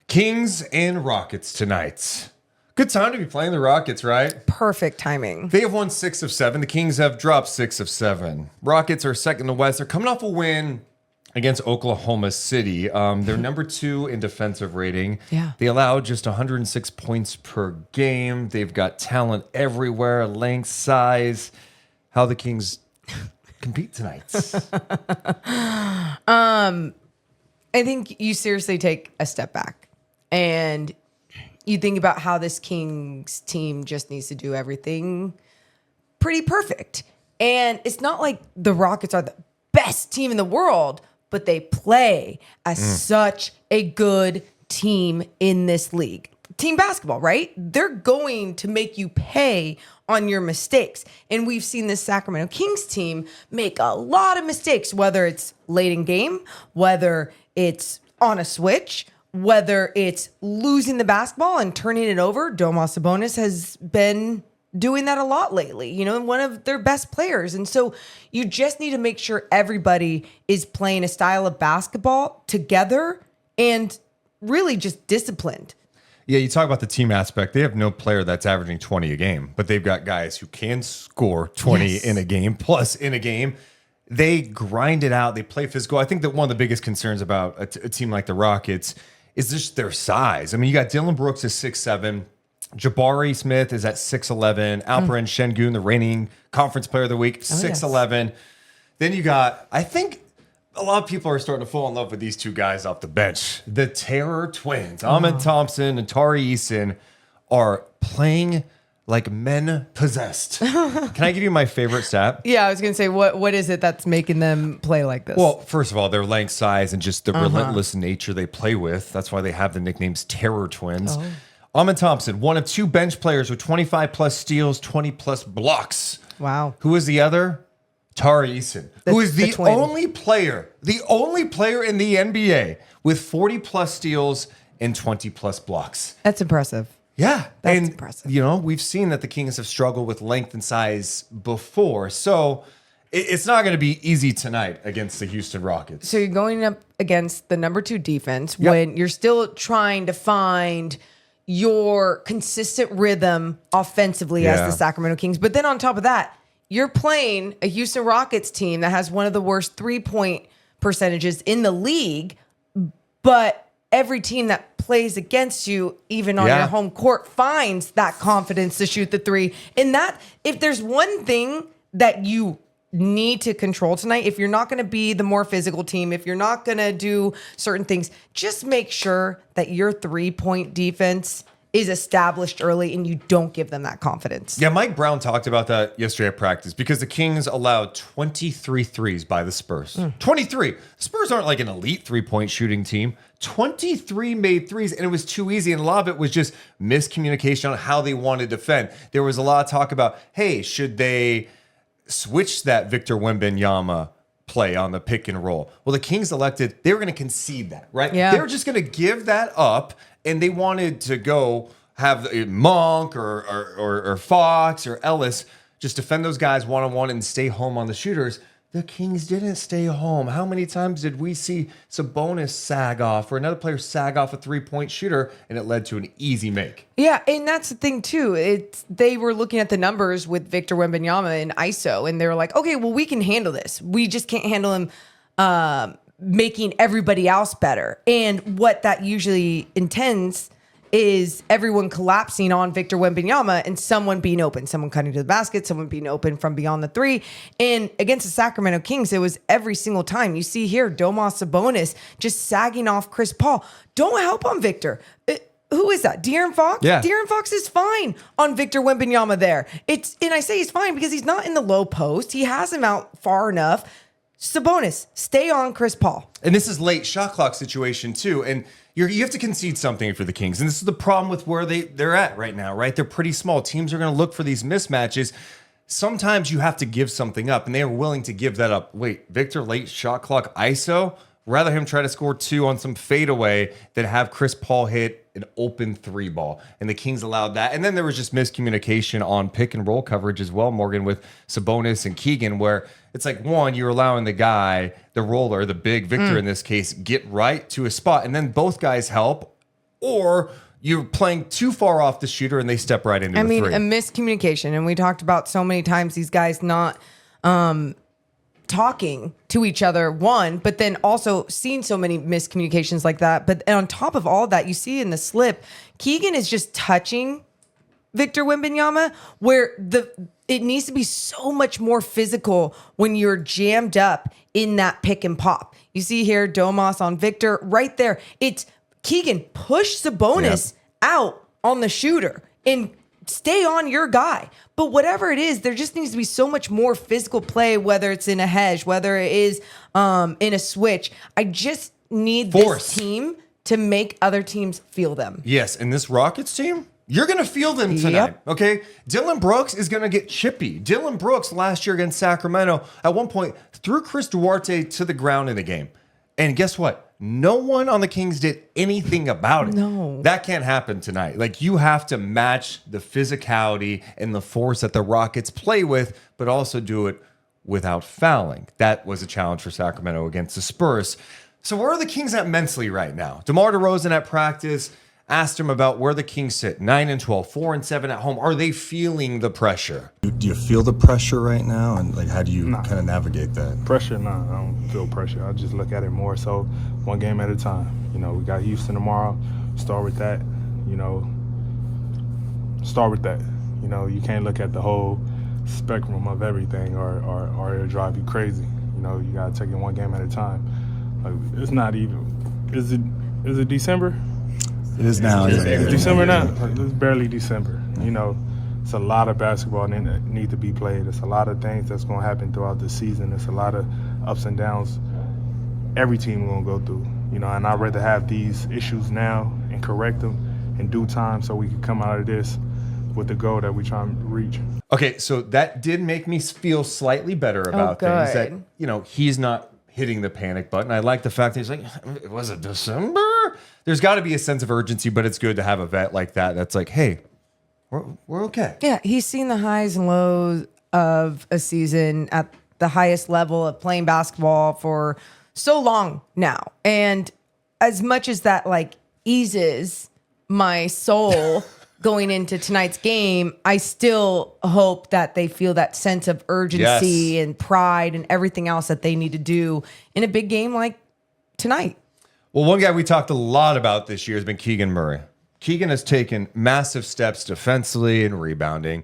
Kings and Rockets tonight. Good time to be playing the Rockets, right? Perfect timing. They have won 6 of 7. The Kings have dropped 6 of 7. Rockets are second in the West. They're coming off a win against Oklahoma City. They're number 2 in defensive rating. Yeah. They allow just 106 points per game. They've got talent everywhere, length, size. How the Kings compete tonight? I think you seriously take a step back and you think about how this Kings team just needs to do everything pretty perfect. And it's not like the Rockets are the best team in the world, but they play as such a good team in this league. Team basketball, right? They're going to make you pay on your mistakes. And we've seen this Sacramento Kings team make a lot of mistakes, whether it's late in game, whether it's on a switch, whether it's losing the basketball and turning it over. Domas Sabonis has been doing that a lot lately, one of their best players. And so you just need to make sure everybody is playing a style of basketball together and really just disciplined. Yeah, you talk about the team aspect. They have no player that's averaging 20 a game, but they've got guys who can score 20 in a game, plus in a game. They grind it out. They play physical. I think that one of the biggest concerns about a team like the Rockets is just their size. I mean, you got Dylan Brooks is 6'7". Jabari Smith is at 6'11". Alperen Şengün, the reigning conference player of the week, 6'11". Yes. Then you got, I think a lot of people are starting to fall in love with these two guys off the bench. The Terror Twins, Ahmed Thompson and Tari Eason, are playing like men possessed. Can I give you my favorite stat? Yeah, I was going to say, what is it that's making them play like this? Well, first of all, their length, size, and just the relentless nature they play with. That's why they have the nicknames Terror Twins. Ahmed Thompson, one of 2 bench players with 25-plus steals, 20-plus blocks. Wow. Who is the other? Tari Eason, who is the only player in the NBA with 40-plus steals and 20-plus blocks. That's impressive. Yeah. That's impressive. We've seen that the Kings have struggled with length and size before. So it's not going to be easy tonight against the Houston Rockets. So you're going up against the number 2 defense when you're still trying to find your consistent rhythm offensively as the Sacramento Kings. But then on top of that, you're playing a Houston Rockets team that has one of the worst 3-point percentages in the league, but every team that plays against you, even on your home court, finds that confidence to shoot the 3. And that, if there's one thing that you need to control tonight, if you're not going to be the more physical team, if you're not going to do certain things, just make sure that your 3-point defense is established early and you don't give them that confidence. Yeah, Mike Brown talked about that yesterday at practice because the Kings allowed 23 threes by the Spurs. 23. The Spurs aren't like an elite 3-point shooting team. 23 made threes, and it was too easy. And a lot of it was just miscommunication on how they wanted to defend. There was a lot of talk about, hey, should they switch that Victor Wembanyama play on the pick and roll? Well, the Kings elected, they were going to concede that, right? Yeah. They were just going to give that up, and they wanted to go have Monk or Fox or Ellis just defend those guys one-on-one and stay home on the shooters. The Kings didn't stay home. How many times did we see Sabonis sag off or another player sag off a 3-point shooter, and it led to an easy make? Yeah, and that's the thing, too. They were looking at the numbers with Victor Wembanyama and ISO, and they were like, okay, well, we can handle this. We just can't handle him making everybody else better. And what that usually intends is everyone collapsing on Victor Wembanyama and someone being open, someone cutting to the basket, someone being open from beyond the 3. And against the Sacramento Kings, it was every single time. You see here, Domas Sabonis just sagging off Chris Paul. Don't help on Victor. Who is that? De'Aaron Fox? Yeah. De'Aaron Fox is fine on Victor Wembanyama there. And I say he's fine because he's not in the low post. He has him out far enough. Sabonis, stay on Chris Paul. And this is late shot clock situation too. And you have to concede something for the Kings. And this is the problem with where they're at right now, right? They're pretty small. Teams are going to look for these mismatches. Sometimes you have to give something up, and they are willing to give that up. Wait, Victor, late shot clock ISO? Rather him try to score 2 on some fadeaway than have Chris Paul hit an open 3 ball. And the Kings allowed that. And then there was just miscommunication on pick and roll coverage as well, Morgan, with Sabonis and Keegan, where it's like, one, you're allowing the guy, the roller, the big Victor in this case, get right to a spot. And then both guys help or you're playing too far off the shooter and they step right into the three. A miscommunication. And we talked about so many times these guys not talking to each other, but then also seeing so many miscommunications like that. But on top of all of that, you see in the slip, Keegan is just touching Victor Wembanyama, where it needs to be so much more physical when you're jammed up in that pick and pop. You see here, Domas on Victor, right there. It's Keegan, push Sabonis out on the shooter and stay on your guy. But whatever it is, there just needs to be so much more physical play, whether it's in a hedge, whether it is in a switch. I just need this team to make other teams feel them. Yes, and this Rockets team, you're going to feel them tonight, okay? Dylan Brooks is going to get chippy. Dylan Brooks last year against Sacramento, at one point, threw Chris Duarte to the ground in the game. And guess what? No one on the Kings did anything about it. No. That can't happen tonight. Like, you have to match the physicality and the force that the Rockets play with, but also do it without fouling. That was a challenge for Sacramento against the Spurs. So where are the Kings at mentally right now? DeMar DeRozan at practice asked him about where the Kings sit, 9-12, 4-7 at home. Are they feeling the pressure? Do you feel the pressure right now? And like, how do you kind of navigate that? Pressure? Nah, I don't feel pressure. I just look at it more so one game at a time. You know, we got Houston tomorrow. Start with that. You know, you can't look at the whole spectrum of everything or it'll drive you crazy. You know, you got to take it one game at a time. Like, it's not even. Is it December? It is now. It's December now. It's barely December. You know, it's a lot of basketball that need to be played. It's a lot of things that's going to happen throughout the season. It's a lot of ups and downs every team going to go through. You know, and I'd rather have these issues now and correct them in due time so we can come out of this with the goal that we try to reach. Okay, so that did make me feel slightly better about things. That, you know, he's not hitting the panic button. I like the fact that he's like, was it December? There's got to be a sense of urgency, but it's good to have a vet like that that's like, hey, we're okay. Yeah, he's seen the highs and lows of a season at the highest level of playing basketball for so long now. And as much as that like eases my soul going into tonight's game, I still hope that they feel that sense of urgency and pride and everything else that they need to do in a big game like tonight. Well, one guy we talked a lot about this year has been Keegan Murray. Keegan has taken massive steps defensively and rebounding.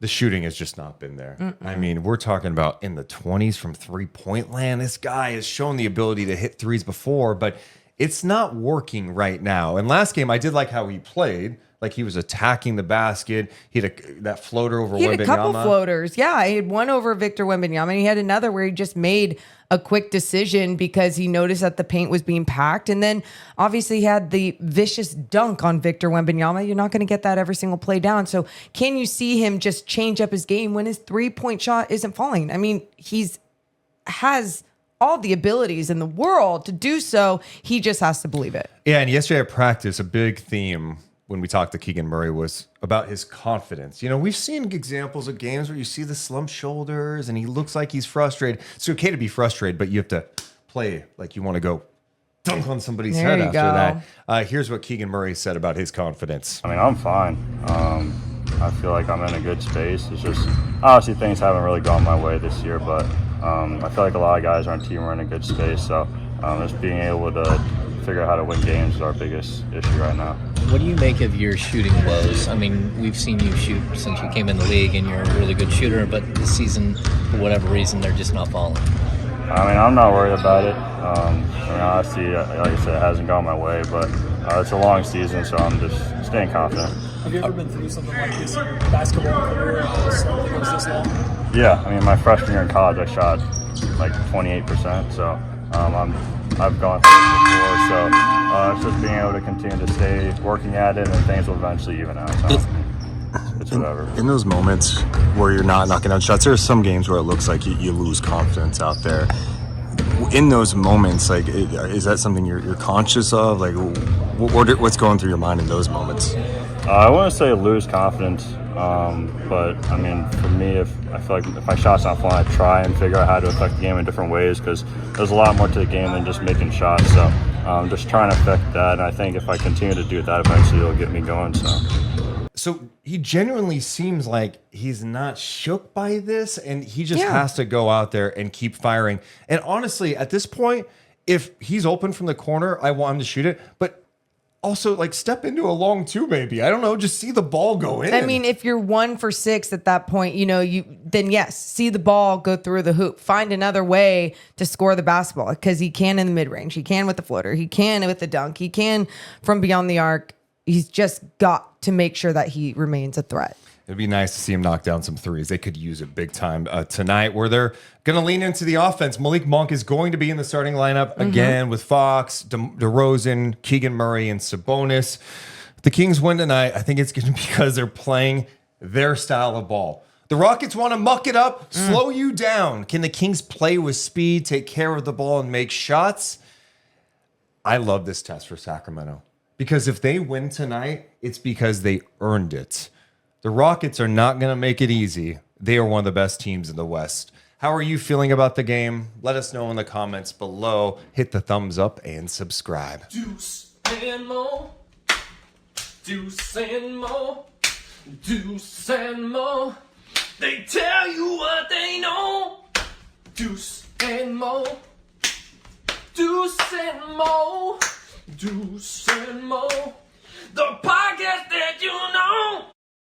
The shooting has just not been there. I mean, we're talking about in the 20s from three-point land. This guy has shown the ability to hit threes before, but it's not working right now. And last game, I did like how he played. Like, he was attacking the basket. He had that floater over Wembanyama. He had a couple floaters. Yeah, he had one over Victor Wembanyama, and he had another where he just made a quick decision because he noticed that the paint was being packed. And then, obviously, he had the vicious dunk on Victor Wembanyama. You're not going to get that every single play down. So can you see him just change up his game when his three-point shot isn't falling? I mean, has all the abilities in the world to do so. He just has to believe it. Yeah, and yesterday at practice, a big theme when we talked to Keegan Murray was about his confidence. You know, we've seen examples of games where you see the slumped shoulders and he looks like he's frustrated. It's okay to be frustrated, but you have to play like you want to go dunk on somebody's head after that. Here's what Keegan Murray said about his confidence. I mean, I'm fine. I feel like I'm in a good space. It's just, obviously, things haven't really gone my way this year, but I feel like a lot of guys on our team are in a good space. So just being able to figure out how to win games is our biggest issue right now. What do you make of your shooting woes? I mean, we've seen you shoot since you came in the league, and you're a really good shooter, but this season, for whatever reason, they're just not falling. I mean, I'm not worried about it. I mean, honestly, like I said, it hasn't gone my way, but it's a long season, so I'm just staying confident. Have you ever been through something like this in your basketball career that goes this long? Yeah, I mean, my freshman year in college, I shot like 28%, so I've gone through it before, so it's just being able to continue to stay working at it, and things will eventually even out. So it's whatever. In those moments where you're not knocking out shots, there are some games where it looks like you lose confidence out there. In those moments, like, is that something you're conscious of? Like, what's going through your mind in those moments? I wouldn't say lose confidence, but I mean, for me, I feel like if my shot's not falling, I try and figure out how to affect the game in different ways, because there's a lot more to the game than just making shots. So just trying to affect that. And I think if I continue to do that, eventually it'll get me going. So he genuinely seems like he's not shook by this, and he just has to go out there and keep firing. And honestly, at this point, if he's open from the corner, I want him to shoot it. But also, like, step into a long two, maybe. I don't know. Just see the ball go in. I mean, if you're 1 for 6 at that point, then yes, see the ball go through the hoop. Find another way to score the basketball, because he can in the mid range. He can with the floater. He can with the dunk. He can from beyond the arc. He's just got to make sure that he remains a threat. It'd be nice to see him knock down some threes. They could use it big time tonight, where they're going to lean into the offense. Malik Monk is going to be in the starting lineup again with Fox, DeRozan, Keegan Murray, and Sabonis. The Kings win tonight. I think it's going to be because they're playing their style of ball. The Rockets want to muck it up, slow you down. Can the Kings play with speed, take care of the ball, and make shots? I love this test for Sacramento, because if they win tonight, it's because they earned it. The Rockets are not going to make it easy. They are one of the best teams in the West. How are you feeling about the game? Let us know in the comments below. Hit the thumbs up and subscribe. Deuce and Mo. Deuce and Mo. Deuce and Mo. They tell you what they know. Deuce and Mo. Deuce and Mo. Deuce and Mo. The podcast